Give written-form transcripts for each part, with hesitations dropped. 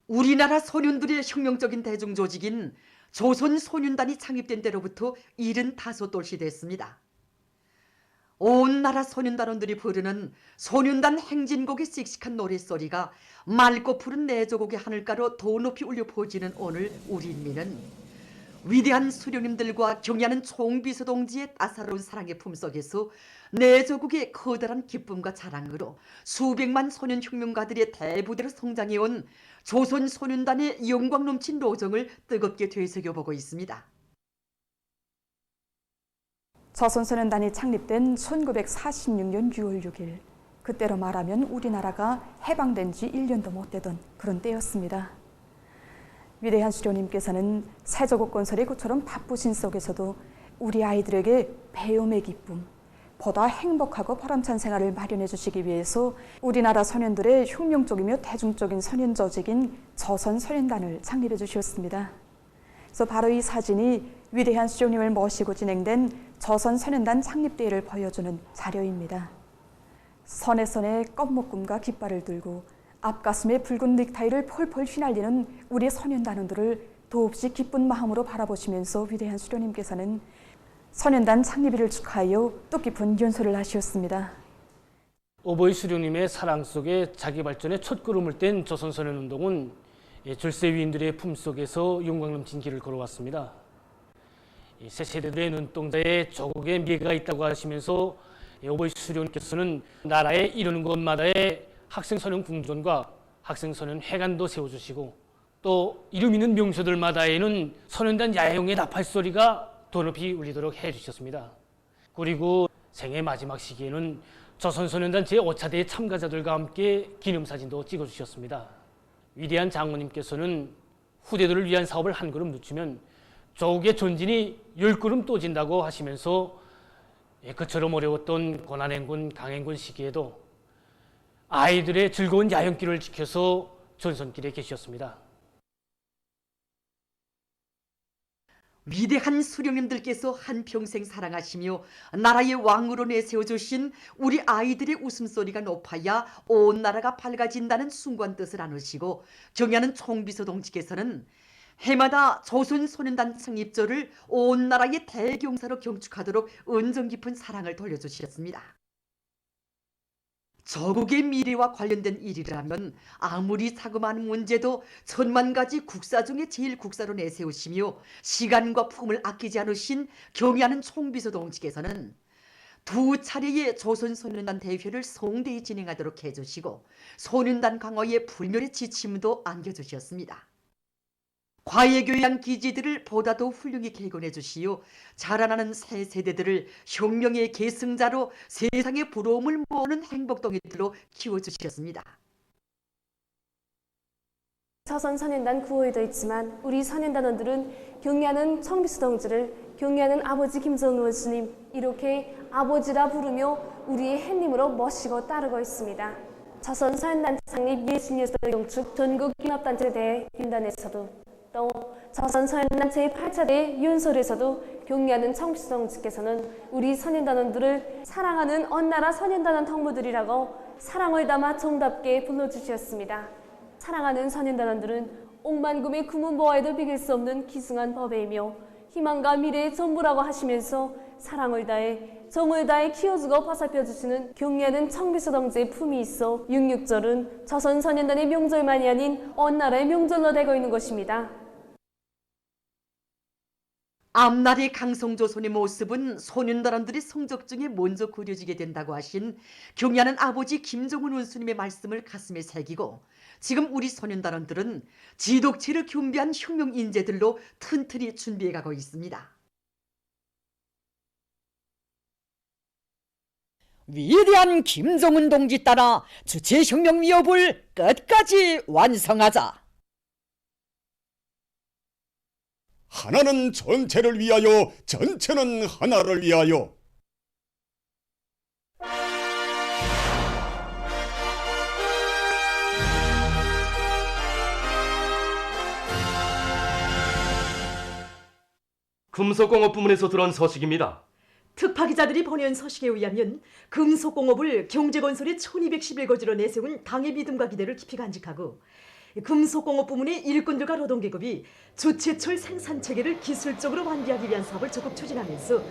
우리나라 소년들의 혁명적인 대중조직인 조선소년단이 창립된 때로부터 75돌이 됐습니다. 온 나라 소년단원들이 부르는 소년단 행진곡의 씩씩한 노랫소리가 맑고 푸른 내조곡의 하늘가로 더 높이 울려 퍼지는 오늘 우리 인민은 위대한 수령님들과 경의하는 총비서 동지의 따사로운 사랑의 품속에서 내조국의 커다란 기쁨과 자랑으로 수백만 소년 혁명가들의 대부대로 성장해온 조선소년단의 영광 넘친 로정을 뜨겁게 되새겨보고 있습니다. 조선소년단이 창립된 1946년 6월 6일, 그때로 말하면 우리나라가 해방된 지 1년도 못 되던 그런 때였습니다. 위대한 수령님께서는 세조국 건설의 그처럼 바쁘신 속에서도 우리 아이들에게 배움의 기쁨, 보다 행복하고 보람찬 생활을 마련해 주시기 위해서 우리나라 소년들의 혁명적이며 대중적인 소년 조직인 조선소년단을 창립해 주셨습니다. 그래서 바로 이 사진이 위대한 수령님을 모시고 진행된 조선소년단 창립대회를 보여주는 자료입니다. 선에 선에 껌묶음과 깃발을 들고 앞가슴에 붉은 넥타이를 폴폴 휘날리는 우리 소년단원들을 더없이 기쁜 마음으로 바라보시면서 위대한 수령님께서는 소년단 창립일을 축하하여 뜻깊은 연설을 하셨습니다. 오보이 수령님의 사랑 속에 자기 발전의 첫걸음을 뗀 조선소년운동은 줄세 위인들의 품속에서 영광 넘친 길을 걸어왔습니다. 새 세대들의 눈동자에 조국의 미래가 있다고 하시면서 오보이 수령님께서는 나라에 이루는 곳마다의 학생소년 궁전과 학생소년 회관도 세워주시고 또 이름 있는 명소들마다에는 소년단 야영의 나팔소리가 더 높이 울리도록 해주셨습니다. 그리고 생애 마지막 시기에는 조선소년단 제5차대 참가자들과 함께 기념사진도 찍어주셨습니다. 위대한 장모님께서는 후대들을 위한 사업을 한 걸음 늦추면 조국의 전진이 10걸음 또 진다고 하시면서 그처럼 어려웠던 고난행군, 강행군 시기에도 아이들의 즐거운 야영길을 지켜서 전선길에 계셨습니다. 위대한 수령님들께서 한평생 사랑하시며 나라의 왕으로 내세워주신 우리 아이들의 웃음소리가 높아야 온 나라가 밝아진다는 숭고한 뜻을 안으시고 경의하는 총비서 동지께서는 해마다 조선소년단 창립절을 온 나라의 대경사로 경축하도록 은정 깊은 사랑을 돌려주셨습니다. 조국의 미래와 관련된 일이라면 아무리 자그마한 문제도 천만 가지 국사 중에 제일 국사로 내세우시며 시간과 품을 아끼지 않으신 경의하는 총비서 동지께서는 두 차례의 조선소년단 대회를 성대히 진행하도록 해주시고 소년단 강화에 불멸의 지침도 안겨주셨습니다. 과외교양 기지들을 보다 더 훌륭히 개건해 주시오 자라나는 새 세대들을 혁명의 계승자로 세상의 부러움을 모으는 행복동이들로 키워주셨습니다. 조선소년단 구호에도 있지만 우리 소년단원들은 경의하는 총비서 동지를 경의하는 아버지 김정은 스님 이렇게 아버지라 부르며 우리의 햇님으로 모시고 따르고 있습니다. 조선소년단 창립 66절 경축 전국기업단체대회 윤단에서도 또 조선소년단 제8차대 윤설에서도 경의하는 총비서 동지께서는 우리 소년단원들을 사랑하는 언나라 소년단원 동무들이라고 사랑을 담아 정답게 불러주셨습니다. 사랑하는 소년단원들은 억만금의 금은 보아에도 비길 수 없는 기승한 법회이며 희망과 미래의 전부라고 하시면서 사랑을 다해 정을 다해 키워주고 보살펴주시는 경의하는 총비서 동지의 품이 있어 66절은 조선소년단의 명절만이 아닌 언나라의 명절로 되고 있는 것입니다. 앞날의 강성조선의 모습은 소년단원들의 성적 중에 먼저 그려지게 된다고 하신 경의하는 아버지 김정은 원수님의 말씀을 가슴에 새기고 지금 우리 소년단원들은 지독치를 겸비한 혁명 인재들로 튼튼히 준비해가고 있습니다. 위대한 김정은 동지 따라 주체혁명 위협을 끝까지 완성하자. 하나는 전체를 위하여, 전체는 하나를 위하여. 금속공업 부문에서 들어온 소식입니다. 특파기자들이 보내온 서식에 의하면 금속공업을 경제건설의 1211거지로 내세운 당의 믿음과 기대를 깊이 간직하고 금속공업 부문의 일꾼들과 노동계급이 주체철 생산 체계를 기술적으로 완비하기 위한 사업을 적극 추진하면서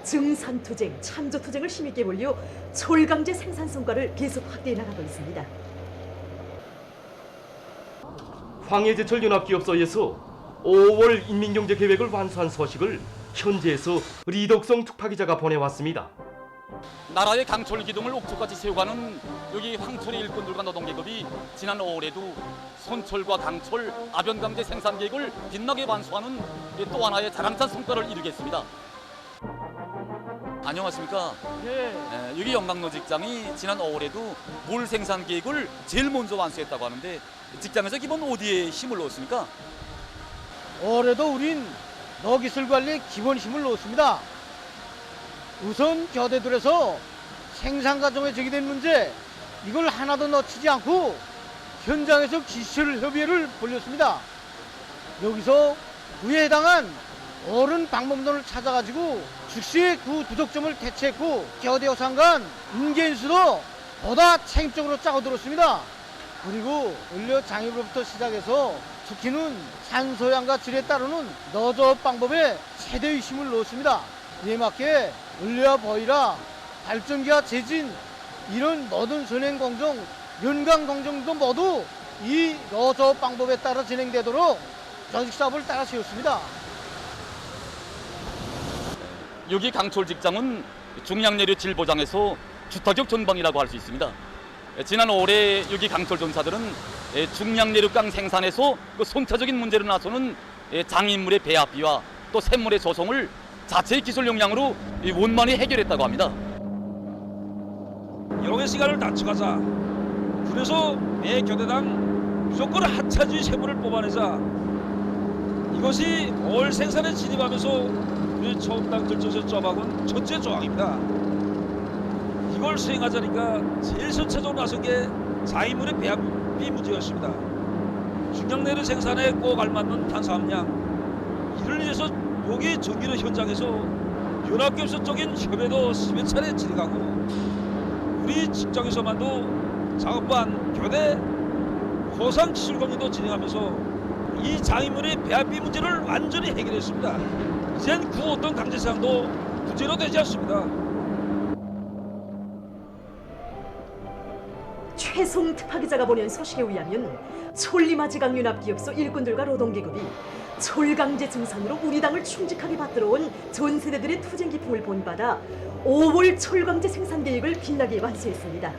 증산투쟁, 창조투쟁을 힘있게 벌여 철강제 생산 성과를 계속 확대해 나가고 있습니다. 황해제철 연합기업소에서 5월 인민경제계획을 완수한 소식을 현지에서 리덕성 특파기자가 보내왔습니다. 나라의 강철 기둥을 옥토까지 세워가는 여기 황철의 일꾼들과 노동계급이 지난 5월에도 손철과 강철, 아변강제 생산 계획을 빛나게 완수하는 또 하나의 자랑찬 성과를 이루겠습니다. 안녕하십니까? 여기 영광로 직장이 지난 5월에도 몰 생산 계획을 제일 먼저 완수했다고 하는데 직장에서 기본 어디에 힘을 넣었습니까? 올해도 우린 너기술 관리에 기본 힘을 넣었습니다. 우선 교대들에서 생산 과정에 제기된 문제 이걸 하나도 놓치지 않고 현장에서 기술 협의회를 벌였습니다. 여기서 그에 해당한 어른 방법론을 찾아가지고 즉시 그 부족점을 대체했고 교대予算간 인계인수도 보다 책임적으로 짜고 들었습니다. 그리고 원료 장입으로부터 시작해서 특히는 산소량과 질에 따르는 너조업 방법에 최대의 힘을 넣었습니다. 이에 맞게 원료와 보이라, 발전기와 제진 이런 모든 선행 공정, 연간 공정도 모두 이 너조업 방법에 따라 진행되도록 조직 사업을 따라 세웠습니다. 여기 강철 직장은 중량내류 질 보장에서 주타격 전방이라고 할 수 있습니다. 지난 5월에 여기 강철 전사들은 중량내류강 생산에서 그 선차적인 문제를 나서는 장인물의 배합비와 또 샘물의 조성을 자체의 기술 역량으로 원만히 해결했다고 합니다. 여러 시간을 단축하자. 그래서 매 교대당 무조건 하차주의 샘물을 뽑아내자. 이것이 올 생산에 진입하면서 우리 처음당 결정서 조합하고는 첫째 조항입니다. 이걸 수행하자니까 제일 선체적으로 나선 게 장인물의 배합비 문제였습니다. 중량내류 생산에 꼭 알맞는 탄소함량 이를 위해서 여기 전기료 현장에서 연합기업소적인 협의도 수백 차례 진행하고 우리 직장에서만도 작업반, 교대, 고상 기술 공유도 진행하면서 이 장인물의 배합비 문제를 완전히 해결했습니다. 이젠 그 어떤 강제사항도 문제로 되지 않습니다. 최송 특파기자가 보낸 소식에 의하면 천리마지강연합기업소 일꾼들과 노동계급이 철강제 증산으로 우리 당을 충직하게 받들어온 전 세대들의 투쟁 기풍을 본받아 5월 철강제 생산 계획을 빛나게 완수했습니다.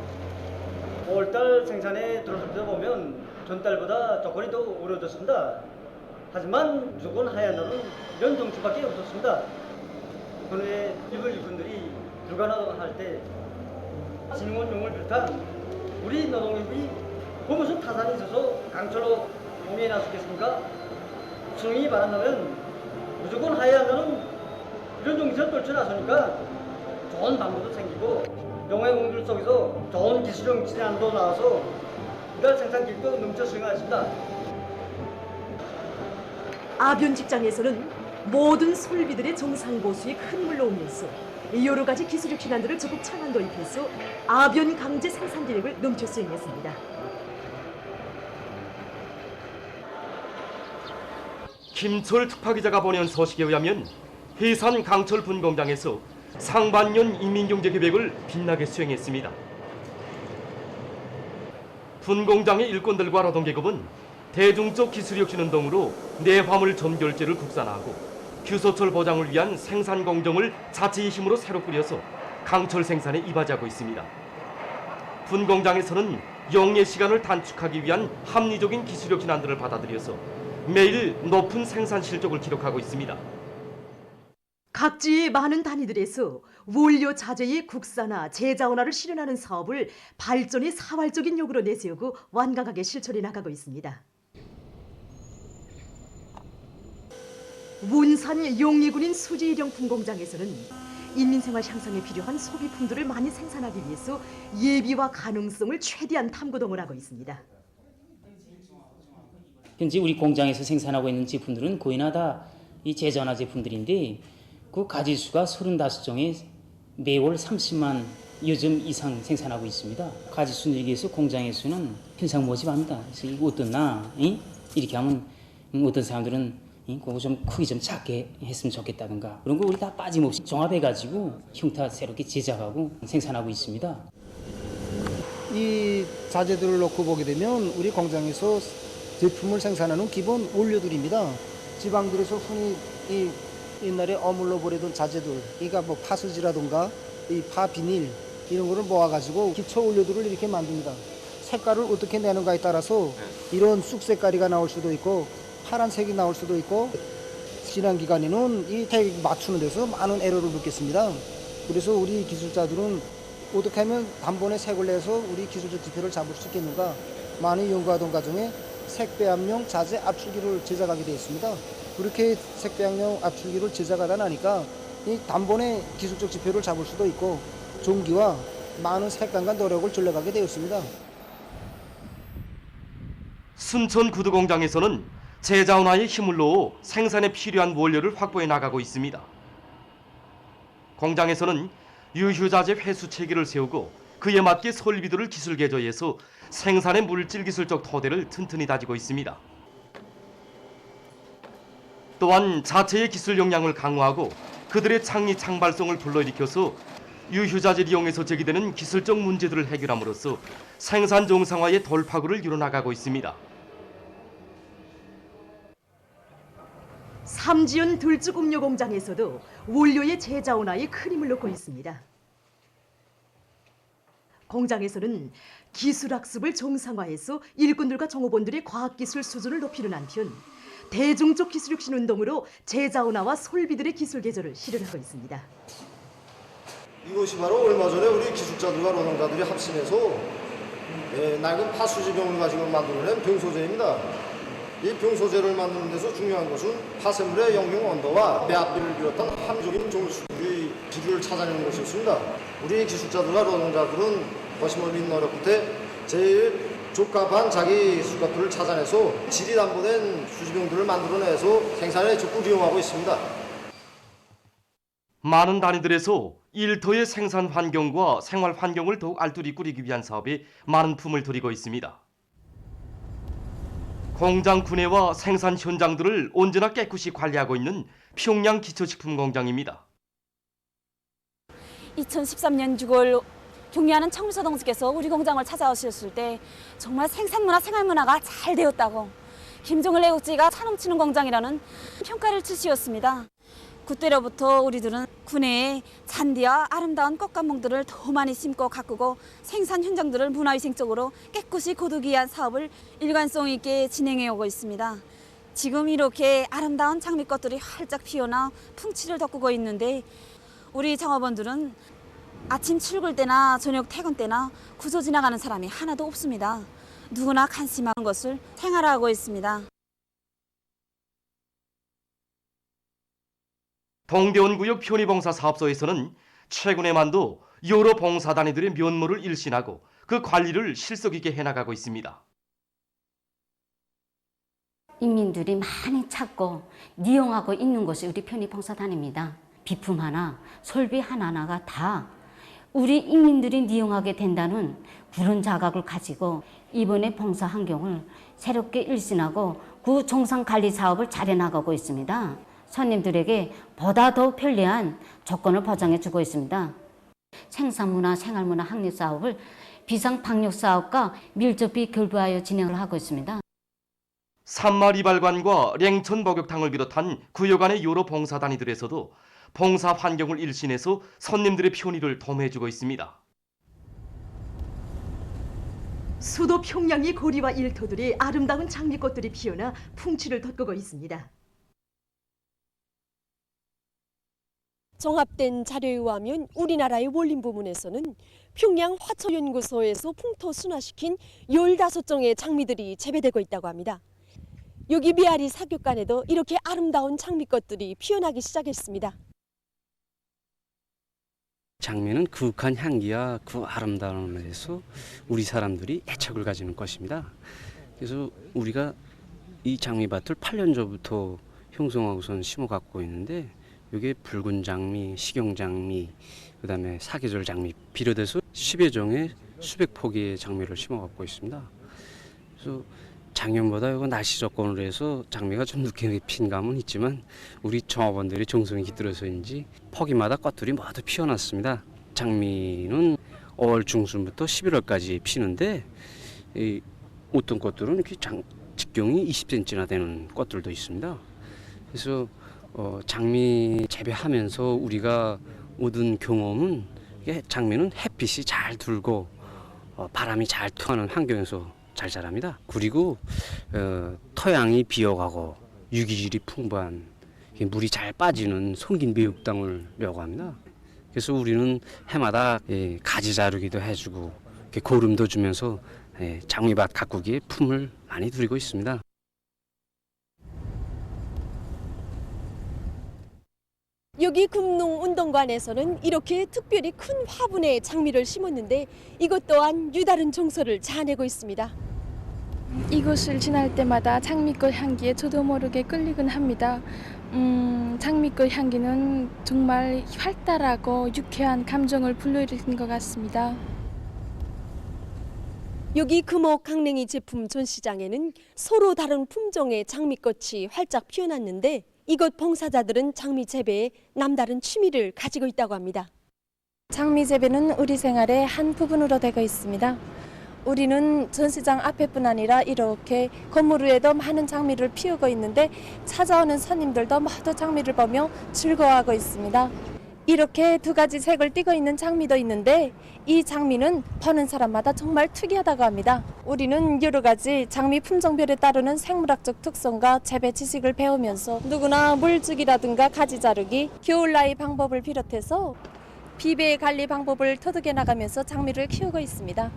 5월달 생산에 들어설 때 보면 전달보다 조건이 더 어려워졌습니다. 하지만 무조건 하얀 날은 이런 정치밖에 없었습니다. 그 후에 일꾼들이 불가능할 때 진흥원용을 비롯한 우리 노동력이 무슨 타산이 있어서 강철로 공연에 나서겠습니까? 정이 바란다면 무조건 하얀 날은 이런 정치를 떨쳐나서니까 좋은 방법도 생기고 영화의 공들 속에서 좋은 기술형 진안도 나와서 이달 생산 기획도 넘쳐 수행하였습니다. 아변 직장에서는 모든 솔비들의 정상 보수에 큰 물로 오면서 여러 가지 기술력 신안들을 적극 창안 도입해서 아변 강제 생산 계획을 넘쳐 수행했습니다. 김철 특파기자가 보낸 소식에 의하면 해산 강철 분공장에서 상반년 인민경제계획을 빛나게 수행했습니다. 분공장의 일꾼들과 노동계급은 대중적 기술혁신운동으로 내화물 점결제를 국산화하고 규소철 보장을 위한 생산 공정을 자체의 힘으로 새로 꾸려서 강철 생산에 이바지하고 있습니다. 분공장에서는 영예 시간을 단축하기 위한 합리적인 기술혁신안들을 받아들여서 매일 높은 생산 실적을 기록하고 있습니다. 각지의 많은 단위들에서 원료 자재의 국산화, 재자원화를 실현하는 사업을 발전의 사활적인 요구로 내세우고 완강하게 실천해 나가고 있습니다. 문산 용리군인 수지일용 분공장에서는 인민생활 향상에 필요한 소비품들을 많이 생산하기 위해서 예비와 가능성을 최대한 탐구동을 하고 있습니다. 현재 우리 공장에서 생산하고 있는 제품들은 거의나 다 이 재전화 제품들인데 그 가지수가 35종에 매월 30만 요즘 이상 생산하고 있습니다. 가지순일기에서 공장에서는 현상 모집합니다. 그래서 이거 어떻나? 이렇게 하면 어떤 사람들은 그거 좀 크기 좀 작게 했으면 좋겠다든가 그런 거 우리 다 빠짐없이 종합해가지고 흉타 새롭게 제작하고 생산하고 있습니다. 이 자재들을 놓고 보게 되면 우리 공장에서 제품을 생산하는 기본 원료들입니다. 지방들에서 흔히 이 옛날에 어물로 버리던 자재들, 그러니까 뭐 파스지라든가 이 파비닐 이런 거를 모아가지고 기초 원료들을 이렇게 만듭니다. 색깔을 어떻게 내는가에 따라서 이런 쑥색깔이가 나올 수도 있고 파란색이 나올 수도 있고 지난 기간에는 이 색 맞추는 데서 많은 에러를 느꼈습니다. 그래서 우리 기술자들은 어떻게 하면 단번에 색을 내서 우리 기술적 지표를 잡을 수 있겠는가 많이 연구하던 과정에 색배합용 자재 압출기를 제작하게 되어 있습니다. 그렇게 색배합용 압출기를 제작하다 나니까 이 단번에 기술적 지표를 잡을 수도 있고 종기와 많은 색감과 노력을 들여가게 되었습니다. 순천 구두 공장에서는 제자원화의 힘을 놓아 생산에 필요한 원료를 확보해 나가고 있습니다. 공장에서는 유휴자재 회수 체계를 세우고 그에 맞게 설비들을 기술 개조해서 생산의 물질 기술적 토대를 튼튼히 다지고 있습니다. 또한 자체의 기술 역량을 강화하고 그들의 창의 창발성을 불러일으켜서 유휴자재를 이용해서 제기되는 기술적 문제들을 해결함으로써 생산 정상화의 돌파구를 이뤄나가고 있습니다. 삼지연 들쭉 음료 공장에서도 원료의 제자원화에 큰 힘을 놓고 있습니다. 공장에서는 기술 학습을 정상화해서 일꾼들과 정호원들의 과학기술 수준을 높이는 한편 대중적 기술혁신 운동으로 제자원화와 솔비들의 기술 개조를 실현하고 있습니다. 이것이 바로 얼마 전에 우리 기술자들과 노동자들이 합심해서 낡은 파수지병을 가지고 만들어낸 병소재입니다. 이 병소재를 만드는 데서 중요한 것은 파쇄물의 영용 온도와 배합비를 비롯한 합리적인 종수의 비율을 찾아내는 것이었습니다. 우리 기술자들과 노동자들은 거심없는 노력 끝에 제일 적합한 자기 수값들을 찾아내서 질이 담보된 수지병들을 만들어내서 생산에 적극 이용하고 있습니다. 많은 단위들에서 일터의 생산 환경과 생활 환경을 더욱 알뜰히 꾸리기 위한 사업에 많은 품을 들이고 있습니다. 공장 구내와 생산 현장들을 언제나 깨끗이 관리하고 있는 평양 기초식품 공장입니다. 2013년 6월 경리하는 청미서 동지께서 우리 공장을 찾아오셨을 때 정말 생산문화, 생활문화가 잘 되었다고 김종을 애국지가 차넘치는 공장이라는 평가를 주시었습니다. 그때로부터 우리들은 구내에 잔디와 아름다운 꽃감목들을 더 많이 심고 가꾸고 생산 현장들을 문화위생적으로 깨끗이 거두기 위한 사업을 일관성 있게 진행해 오고 있습니다. 지금 이렇게 아름다운 장미꽃들이 활짝 피어나 풍치를 돋구고 있는데 우리 창업원들은 아침 출근 때나 저녁 퇴근 때나 구조 지나가는 사람이 하나도 없습니다. 누구나 관심하는 것을 생활화하고 있습니다. 동대원구역 편의봉사 사업소에서는 최근에만도 여러 봉사단위들의 면모를 일신하고 그 관리를 실속 있게 해나가고 있습니다. 인민들이 많이 찾고 이용하고 있는 곳이 우리 편의봉사단입니다. 비품 하나, 설비 하나하나가 다 우리 인민들이 이용하게 된다는 그런 자각을 가지고 이번에 봉사 환경을 새롭게 일신하고 그 정상관리 사업을 잘 해나가고 있습니다. 손님들에게 보다 더 편리한 조건을 보장해 주고 있습니다. 생산문화, 생활문화 확립 사업을 비상방역 사업과 밀접히 결부하여 진행을 하고 있습니다. 산마 이발관과 랭천 목욕탕을 비롯한 구역 안의 여러 봉사단위들에서도 봉사 환경을 일신해서 손님들의 편의를 도모해주고 있습니다. 수도 평양의 거리와 일터들이 아름다운 장미꽃들이 피어나 풍치를 돋구고 있습니다. 정합된 자료에 의하면 우리나라의 원림 부문에서는 평양 화초연구소에서 풍토 순화시킨 15종의 장미들이 재배되고 있다고 합니다. 여기 메아리 사육관에도 이렇게 아름다운 장미꽃들이 피어나기 시작했습니다. 장미는 그윽한 향기와 그 아름다움에서 우리 사람들이 애착을 가지는 것입니다. 그래서 우리가 이 장미밭을 8년 전부터 형성하고선 심어 갖고 있는데 이게 붉은 장미, 식용장미, 그다음에 사계절 장미 비롯해서 10여 종의 수백 포기의 장미를 심어갖고 있습니다. 그래서 작년보다 이거 날씨 조건으로 해서 장미가 좀 늦게 핀 감은 있지만 우리 종업원들이 정성이 깃들어서인지 포기마다 꽃들이 모두 피어났습니다. 장미는 5월 중순부터 11월까지 피는데 어떤 꽃들은 이렇게 직경이 20cm나 되는 꽃들도 있습니다. 그래서 장미 재배하면서 우리가 얻은 경험은 이게 장미는 햇빛이 잘 들고 바람이 잘 통하는 환경에서 잘 자랍니다. 그리고 토양이 비어가고 유기질이 풍부한 물이 잘 빠지는 성긴 매육땅을 요구합니다. 그래서 우리는 해마다 가지 자르기도 해주고 고름도 주면서 장미밭 가꾸기에 품을 많이 들이고 있습니다. 여기 금농운동관에서는 이렇게 특별히 큰 화분에 장미를 심었는데 이것 또한 유다른 정서를 자아내고 있습니다. 이곳을 지날 때마다 장미꽃 향기에 저도 모르게 끌리곤 합니다. 장미꽃 향기는 정말 활달하고 유쾌한 감정을 불러일으키는 것 같습니다. 여기 금호 강냉이 제품 전시장에는 서로 다른 품종의 장미꽃이 활짝 피어났는데 이곳 봉사자들은 장미 재배에 남다른 취미를 가지고 있다고 합니다. 장미 재배는 우리 생활의 한 부분으로 되고 있습니다. 우리는 전시장 앞에뿐 아니라 이렇게 건물 위에도 많은 장미를 피우고 있는데 찾아오는 손님들도 모두 장미를 보며 즐거워하고 있습니다. 이렇게 두 가지 색을 띠고 있는 장미도 있는데 이 장미는 보는 사람마다 정말 특이하다고 합니다. 우리는 여러 가지 장미 품종별에 따르는 생물학적 특성과 재배 지식을 배우면서 누구나 물주기라든가 가지 자르기, 겨울 나이 방법을 비롯해서 비배 관리 방법을 터득해 나가면서 장미를 키우고 있습니다.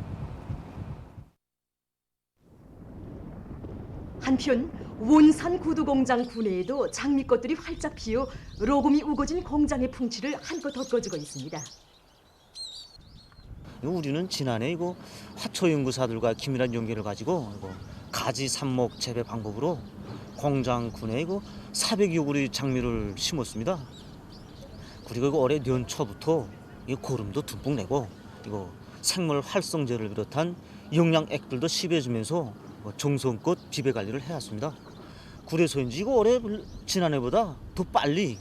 한편 원산 구두공장 구내에도 장미꽃들이 활짝 피어 로금이 우거진 공장의 풍치를 한껏 돋궈주고 있습니다. 우리는 지난해 이거 화초연구사들과 긴밀한 연계를 가지고 가지 삽목 재배 방법으로 공장 군에 이거 400여 그루의 장미를 심었습니다. 그리고 올해 연초부터 이 고름도 듬뿍 내고 이거 생물 활성제를 비롯한 영양액들도 씹어주면서 정성껏 비배 관리를 해왔습니다. 그래서인지 이거 올해 지난해보다 더 빨리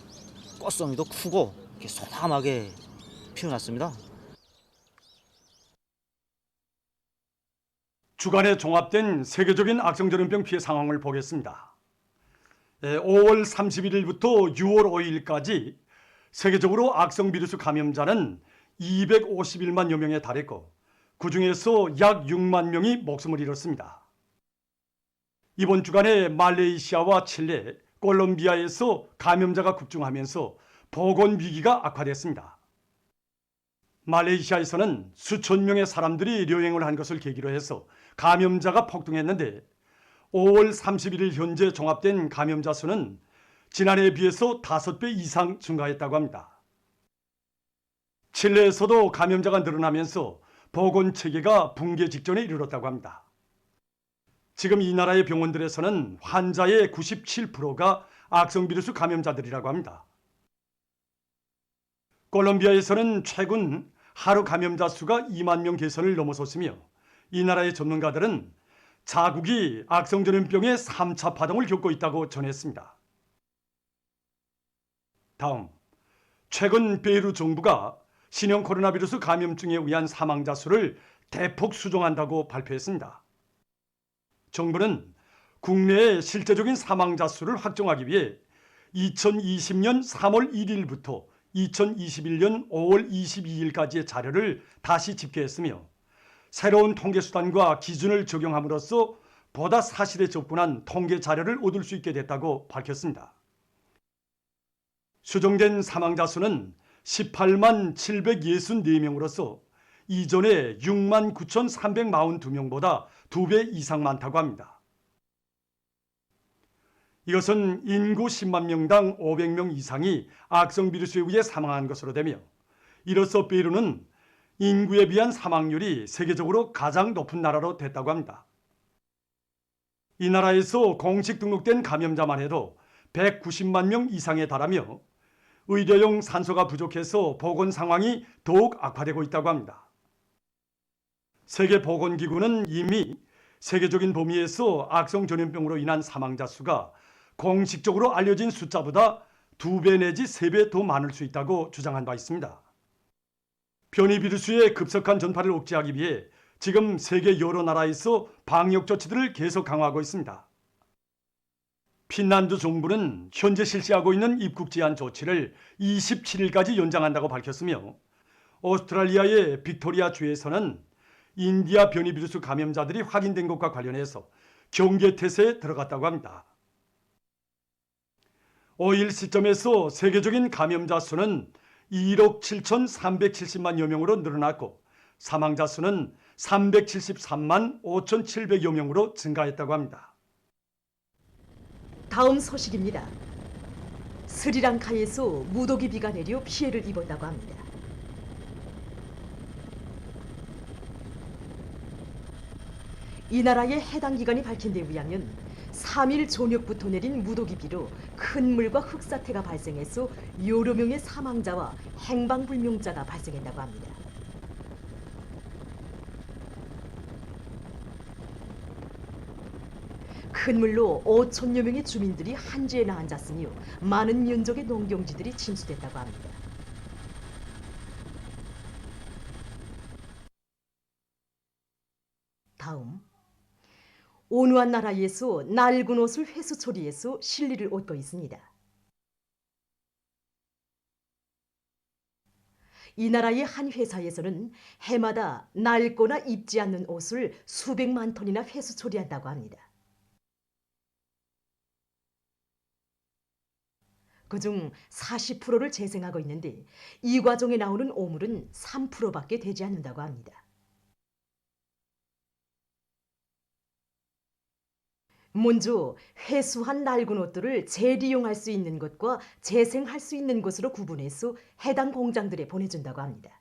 꽃송이도 크고 이렇게 소담하게 피어났습니다. 주간에 종합된 세계적인 악성전염병 피해 상황을 보겠습니다. 5월 31일부터 6월 5일까지 세계적으로 악성 비루스 감염자는 251만여 명에 달했고 그중에서 약 6만 명이 목숨을 잃었습니다. 이번 주간에 말레이시아와 칠레, 콜롬비아에서 감염자가 급증하면서 보건 위기가 악화됐습니다. 말레이시아에서는 수천 명의 사람들이 여행을 한 것을 계기로 해서 감염자가 폭등했는데 5월 31일 현재 종합된 감염자 수는 지난해에 비해서 5배 이상 증가했다고 합니다. 칠레에서도 감염자가 늘어나면서 보건체계가 붕괴 직전에 이르렀다고 합니다. 지금 이 나라의 병원들에서는 환자의 97%가 악성비루스 감염자들이라고 합니다. 콜롬비아에서는 최근 하루 감염자 수가 2만 명 개선을 넘어섰으며 이 나라의 전문가들은 자국이 악성전염병의 3차 파동을 겪고 있다고 전했습니다. 다음, 최근 페루 정부가 신형 코로나 바이러스 감염증에 의한 사망자 수를 대폭 수정한다고 발표했습니다. 정부는 국내의 실제적인 사망자 수를 확정하기 위해 2020년 3월 1일부터 2021년 5월 22일까지의 자료를 다시 집계했으며 새로운 통계 수단과 기준을 적용함으로써 보다 사실에 접근한 통계 자료를 얻을 수 있게 됐다고 밝혔습니다. 수정된 사망자 수는 18만 764명으로서 이전에 6만 9,342명보다 2배 이상 많다고 합니다. 이것은 인구 10만 명당 500명 이상이 악성 비루스에 의해 사망한 것으로 되며 이로써 페루는 인구에 비한 사망률이 세계적으로 가장 높은 나라로 됐다고 합니다. 이 나라에서 공식 등록된 감염자만 해도 190만 명 이상에 달하며 의료용 산소가 부족해서 보건 상황이 더욱 악화되고 있다고 합니다. 세계보건기구는 이미 세계적인 범위에서 악성 전염병으로 인한 사망자 수가 공식적으로 알려진 숫자보다 2배 내지 3배 더 많을 수 있다고 주장한 바 있습니다. 변이 비루스의 급속한 전파를 억제하기 위해 지금 세계 여러 나라에서 방역 조치들을 계속 강화하고 있습니다. 핀란드 정부는 현재 실시하고 있는 입국 제한 조치를 27일까지 연장한다고 밝혔으며 오스트랄리아의 빅토리아 주에서는 인디아 변이 비루스 감염자들이 확인된 것과 관련해서 경계 태세에 들어갔다고 합니다. 5일 시점에서 세계적인 감염자 수는 1억 7,370만여 명으로 늘어났고 사망자 수는 373만 5,700여 명으로 증가했다고 합니다. 다음 소식입니다. 스리랑카에서 무더기 비가 내려 피해를 입었다고 합니다. 이 나라의 해당 기관이 밝힌 데 의하면 3일 저녁부터 내린 무더기 비로 큰 물과 흙사태가 발생해서 여러 명의 사망자와 행방불명자가 발생했다고 합니다. 큰 물로 5천여 명의 주민들이 한지에 나앉았으며 많은 면적의 농경지들이 침수됐다고 합니다. 다음, 온화한 나라에서 낡은 옷을 회수 처리해서 실리를 얻고 있습니다. 이 나라의 한 회사에서는 해마다 낡거나 입지 않는 옷을 수백만 톤이나 회수 처리한다고 합니다. 그중 40%를 재생하고 있는데 이 과정에 나오는 오물은 3%밖에 되지 않는다고 합니다. 먼저 회수한 낡은 옷들을 재리용할 수 있는 것과 재생할 수 있는 것으로 구분해서 해당 공장들에 보내준다고 합니다.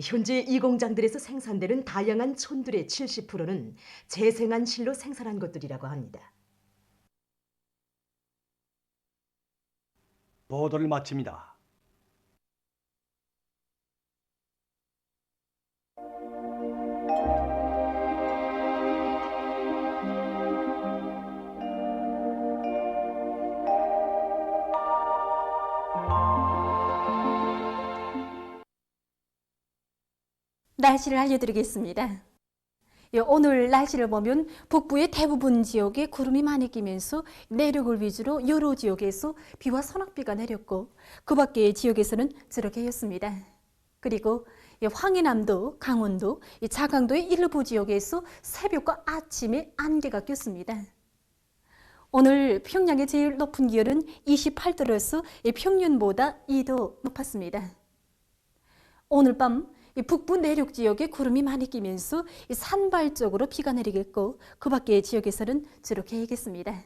현재 이 공장들에서 생산되는 다양한 천들의 70%는 재생한 실로 생산한 것들이라고 합니다. 보도를 마칩니다. 날씨를 알려드리겠습니다. 오늘 날씨를 보면 북부의 대부분 지역에 구름이 많이 끼면서 내륙을 위주로 여러 지역에서 비와 소낙비가 내렸고 그 밖의 지역에서는 저렇게였습니다. 그리고 황해남도, 강원도, 자강도의 일부 지역에서 새벽과 아침에 안개가 꼈습니다. 오늘 평양의 제일 높은 기온은 28도로서 평년보다 2도 높았습니다. 오늘 밤 북부 내륙 지역에 구름이 많이 끼면서 산발적으로 비가 내리겠고 그 밖의 지역에서는 저렇게이겠습니다.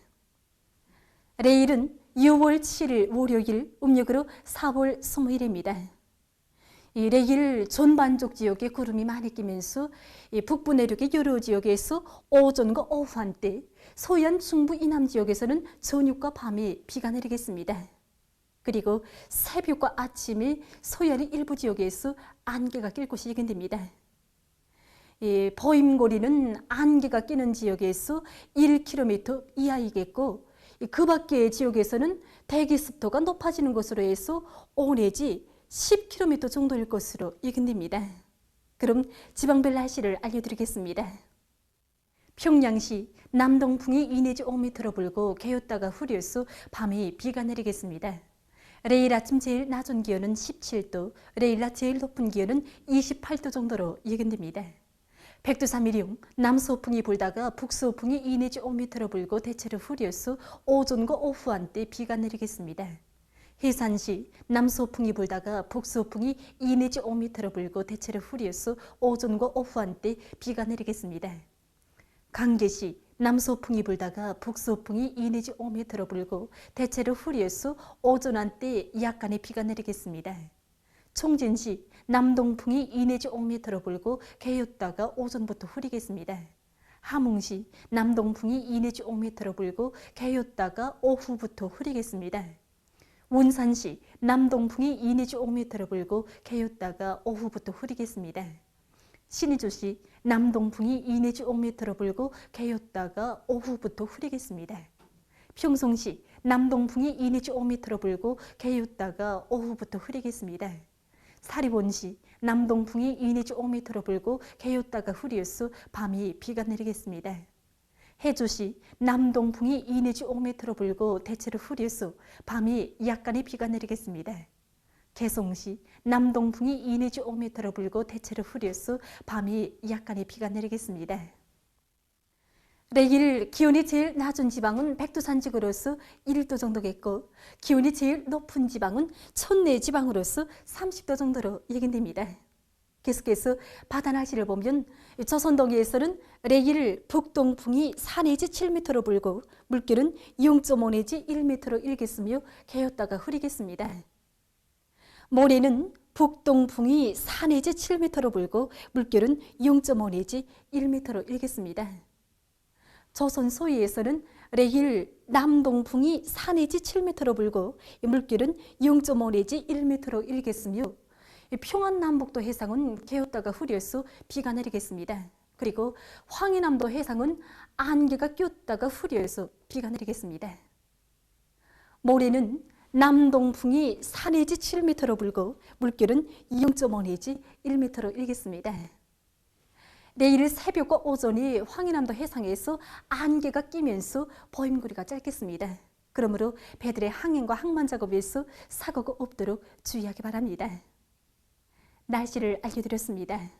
내일은 6월 7일 월요일, 음력으로 4월 20일입니다. 내일 전반적 지역에 구름이 많이 끼면서 북부 내륙의 여러 지역에서 오전과 오후 한때, 서해안 중부 이남 지역에서는 저녁과 밤에 비가 내리겠습니다. 그리고 새벽과 아침에 서해안의 일부 지역에서 안개가 낄 곳이 예견됩니다. 보임고리는 안개가 끼는 지역에서 1km 이하이겠고 그 밖의 지역에서는 대기 습도가 높아지는 것으로 해서 5 내지 10km 정도일 것으로 예견됩니다. 그럼 지방별 날씨를 알려드리겠습니다. 평양시 남동풍이 2 내지 5m로 불고 개었다가 흐려서 밤에 비가 내리겠습니다. 내일 아침 제일 낮은 기온은 17도, 내일 낮 제일 높은 기온은 28도 정도로 예견됩니다. 백두산미령 남서풍이 불다가 북서풍이 2 내지 5m로 불고 대체로 흐려서 오전과 오후 한때 비가 내리겠습니다. 해산시 남서풍이 불다가 북서풍이 2 내지 5m로 불고 대체로 흐려서 오전과 오후 한때 비가 내리겠습니다. 강계시 남서풍이 불다가 북서풍이 2 내지 5m로 불고 대체로 흐려서 오전 한때 약간의 비가 내리겠습니다. 총진시 남동풍이 2 내지 5m로 불고 개었다가 오전부터 흐리겠습니다. 함흥시 남동풍이 2 내지 5m로 불고 개였다가 오후부터 흐리겠습니다. 원산시 남동풍이 2 내지 5m로 불고 개였다가 오후부터 흐리겠습니다. 신의주시 남동풍이 2 내지 5m로 불고 개였다가 오후부터 흐리겠습니다. 평송시 남동풍이 2 내지 5m로 불고 개였다가 오후부터 흐리겠습니다. 사리본시 남동풍이 2 내지 5m로 불고 개였다가 흐리어서 밤이 비가 내리겠습니다. 해주시 남동풍이 2 내지 5m로 불고 대체로 흐려서 밤이 약간의 비가 내리겠습니다. 개송시 남동풍이 2 내지 5m로 불고 대체로 흐려서 밤이 약간의 비가 내리겠습니다. 내일 기온이 제일 낮은 지방은 백두산지구로서 1도 정도겠고 기온이 제일 높은 지방은 천내 지방으로서 30도 정도로 예견됩니다. 계속해서 바다 날씨를 보면 조선동해에서는 내일 북동풍이 4 내지 7m로 불고 물결은 0.5 내지 1m로 일겠으며 개었다가 흐리겠습니다. 모레는 북동풍이 4 내지 7m로 불고 물결은 0.5 내지 1m로 일겠습니다. 조선 소위에서는 내일 남동풍이 4 내지 7m로 불고 물결은 0.5 내지 1m로 일겠으며 평안남북도 해상은 개었다가 흐려서 비가 내리겠습니다. 그리고 황해남도 해상은 안개가 꼈다가 흐려서 비가 내리겠습니다. 모레는 남동풍이 4 내지 7m로 불고 물결은 0.5 내지 1m로 일겠습니다. 내일 새벽과 오전이 황해남도 해상에서 안개가 끼면서 보임거리가 짧겠습니다. 그러므로 배들의 항행과 항만 작업에서 사고가 없도록 주의하기 바랍니다. 날씨를 알려드렸습니다.